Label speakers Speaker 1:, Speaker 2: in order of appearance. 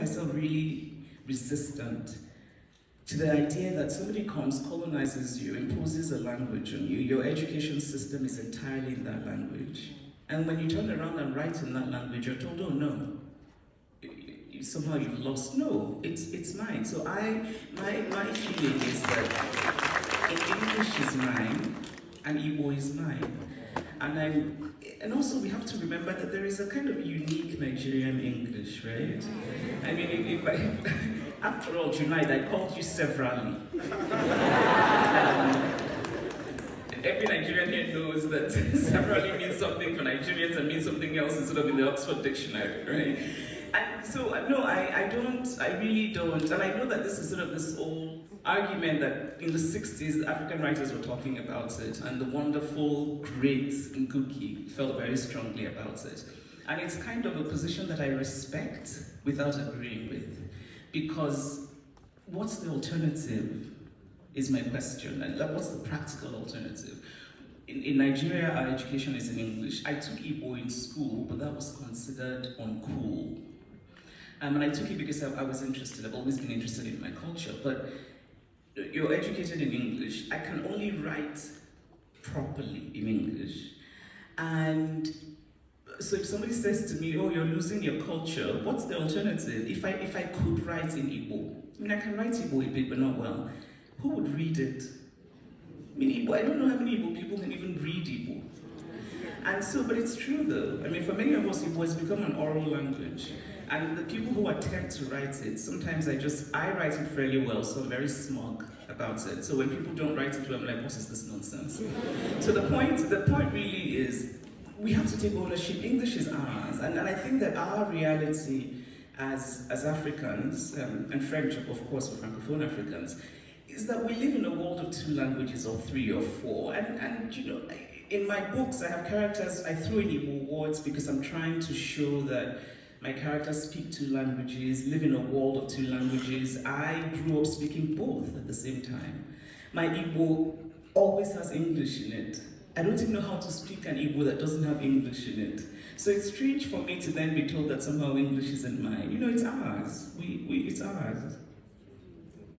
Speaker 1: myself really resistant to the idea that somebody comes, colonizes you, imposes a language on you, your education system is entirely in that language. And when you turn around and write in that language, you're told, oh no, somehow you've lost. No, it's mine. So my feeling is that English is mine and Igbo is mine. And also we have to remember that there is a kind of unique Nigerian English, right? I mean, if I, after all, tonight I called you severally. Every Nigerian here knows that severally means something for Nigerians and means something else instead of in the Oxford Dictionary, right? And so, no, I really don't. And I know that this is sort of this old argument that in the 60s, African writers were talking about it, and the wonderful, great Ngugi felt very strongly about it. And it's kind of a position that I respect without agreeing with, because what's the alternative is my question. And what's the practical alternative? In Nigeria, our education is in English. I took Igbo in school, but that was considered uncool. And I took it because I was interested. I've always been interested in my culture. But you're educated in English. I can only write properly in English. And so if somebody says to me, oh, you're losing your culture, what's the alternative? If I could write in Igbo, I mean, I can write Igbo a bit, but not well. Who would read it? I mean, Igbo, I don't know how many Igbo people can even read Igbo. And so, but it's true though. I mean, for many of us, Igbo has become an oral language. And the people who attempt to write it, sometimes I write it fairly well, so I'm very smug about it. So when people don't write it well, I'm like, what is this nonsense? So the point really is, we have to take ownership. English is ours. And I think that our reality as Africans, and French, of course, for Francophone Africans, is that we live in a world of two languages or three or four. And you know, in my books, I have characters, I throw in Igbo words because I'm trying to show that my characters speak two languages, live in a world of two languages. I grew up speaking both at the same time. My Igbo always has English in it. I don't even know how to speak an Igbo that doesn't have English in it. So it's strange for me to then be told that somehow English isn't mine. You know, it's ours. It's ours.